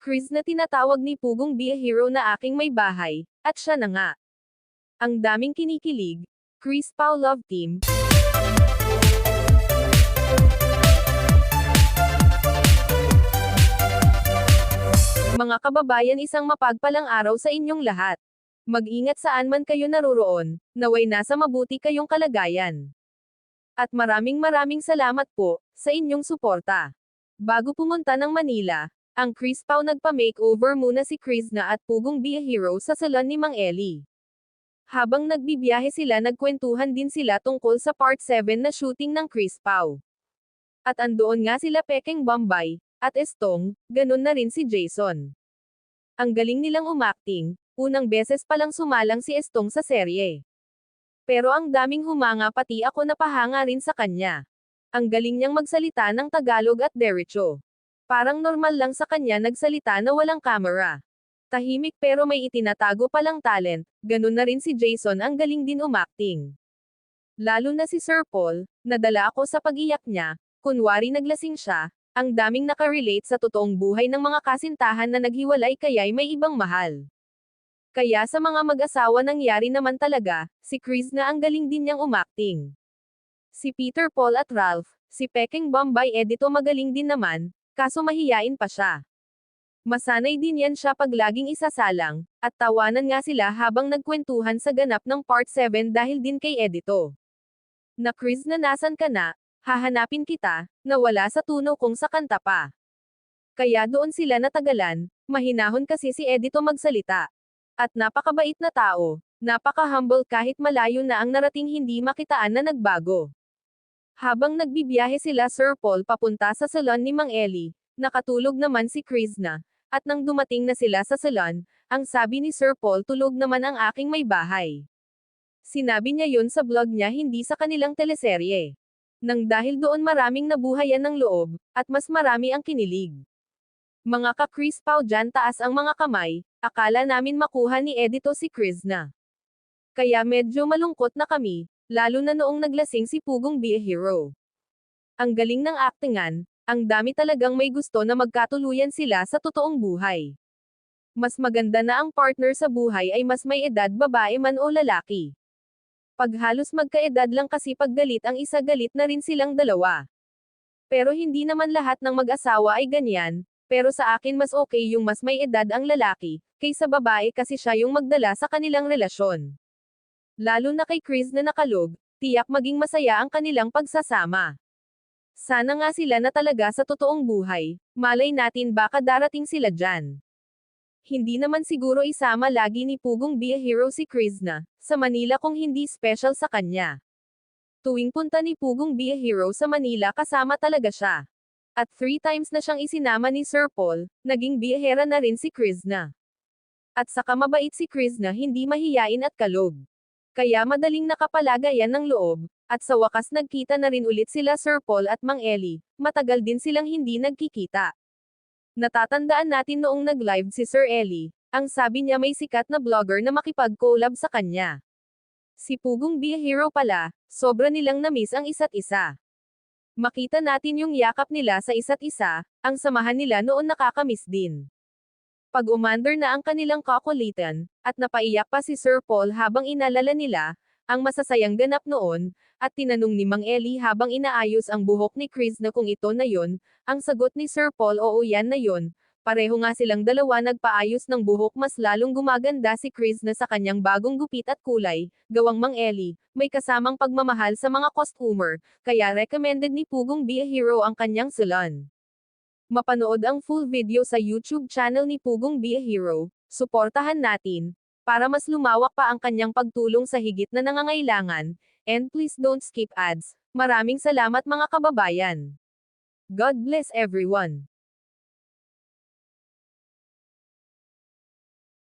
Chris na tinatawag ni Pugong Be a Hero na aking may bahay, at siya na nga. Ang daming kinikilig, Chris Pao Love Team. Mga kababayan, isang mapagpalang araw sa inyong lahat. Mag-ingat saan man kayo naroroon, naway nasa mabuti kayong kalagayan. At maraming salamat po, sa inyong suporta. Bago pumunta ng Manila, ang Chris Pao nagpa-makeover muna si Chris na at Pugong Be a Hero sa salon ni Mang Eli. Habang nagbibiyahe sila, nagkwentuhan din sila tungkol sa Part 7 na shooting ng Chris Pao. At andoon nga sila Pekeng Bombay, at Estong, ganun na rin si Jason. Ang galing nilang umakting, unang beses palang sumalang si Estong sa serye. Pero ang daming humanga, pati ako napahanga rin sa kanya. Ang galing niyang magsalita ng Tagalog at derecho. Parang normal lang sa kanya nagsalita na walang camera. Tahimik pero may itinatago palang talent, ganun na rin si Jason, ang galing din umakting. Lalo na si Sir Paul, nadala ako sa pag-iyak niya, kunwari naglasing siya. Ang daming nakarelate sa totoong buhay ng mga kasintahan na naghiwalay kaya'y may ibang mahal. Kaya sa mga mag-asawa nangyari naman talaga, si Chris na ang galing din niyang umakting. Si Peter Paul at Ralph, si Pekeng Bombay Edito magaling din naman, kaso mahiyain pa siya. Masanay din yan siya pag laging isasalang, at tawanan nga sila habang nagkwentuhan sa ganap ng Part 7 dahil din kay Edito. Na Chris, na nasan ka na? Hahanapin kita, nawala sa tuno kong sa kanta pa. Kaya doon sila natagalan, mahinahon kasi si Edito magsalita. At napakabait na tao, napaka-humble kahit malayo na ang narating, hindi makitaan na nagbago. Habang nagbibiyahe sila Sir Paul papunta sa salon ni Mang Eli, nakatulog naman si Chris na, at nang dumating na sila sa salon, ang sabi ni Sir Paul, tulog naman ang aking may bahay. Sinabi niya yun sa vlog niya, hindi sa kanilang teleserye. Nang dahil doon maraming nabuhayan ng loob, at mas marami ang kinilig. Mga ka-Chris Pao dyan, taas ang mga kamay, akala namin makuha ni Edito si Chris na. Kaya medyo malungkot na kami, lalo na noong naglasing si Pugong Be a Hero. Ang galing ng aktingan, ang dami talagang may gusto na magkatuluyan sila sa totoong buhay. Mas maganda na ang partner sa buhay ay mas may edad, babae man o lalaki. Pag halos magkaedad lang kasi pag galit ang isa, galit na rin silang dalawa. Pero hindi naman lahat ng mag-asawa ay ganyan, pero sa akin mas okay yung mas may edad ang lalaki, kaysa babae kasi siya yung magdala sa kanilang relasyon. Lalo na kay Chris na nakalog, tiyak maging masaya ang kanilang pagsasama. Sana nga sila na talaga sa totoong buhay, malay natin baka darating sila dyan. Hindi naman siguro isama lagi ni Pugong Be a Hero si Chris na, sa Manila kung hindi special sa kanya. Tuwing punta ni Pugong Be a Hero sa Manila kasama talaga siya. At 3 times na siyang isinama ni Sir Paul, naging biyahera na rin si Chris na. At saka mabait si Chris na, hindi mahiyain at kalog. Kaya madaling nakapalagayan ng loob, at sa wakas nagkita na rin ulit sila Sir Paul at Mang Eli, matagal din silang hindi nagkikita. Natatandaan natin noong nag-live si Sir Eli, ang sabi niya may sikat na vlogger na makipag-collab sa kanya. Si Pugong Be a Hero pala, sobra nilang na-miss ang isa't isa. Makita natin yung yakap nila sa isa't isa, ang samahan nila noon nakakamiss din. Pag umander na ang kanilang kakulitan, at napaiyak pa si Sir Paul habang inalala nila, ang masasayang ganap noon, at tinanong ni Mang Eli habang inaayos ang buhok ni Chris na kung ito na yon, ang sagot ni Sir Paul, oo yan na yon. Pareho nga silang dalawa nagpaayos ng buhok, mas lalong gumaganda si Chris na sa kanyang bagong gupit at kulay, gawang Mang Eli, may kasamang pagmamahal sa mga costumer, kaya recommended ni Pugong Be a Hero ang kanyang salon. Mapanood ang full video sa YouTube channel ni Pugong Be a Hero, suportahan natin, para mas lumawak pa ang kanyang pagtulong sa higit na nangangailangan, and please don't skip ads. Maraming salamat mga kababayan. God bless everyone.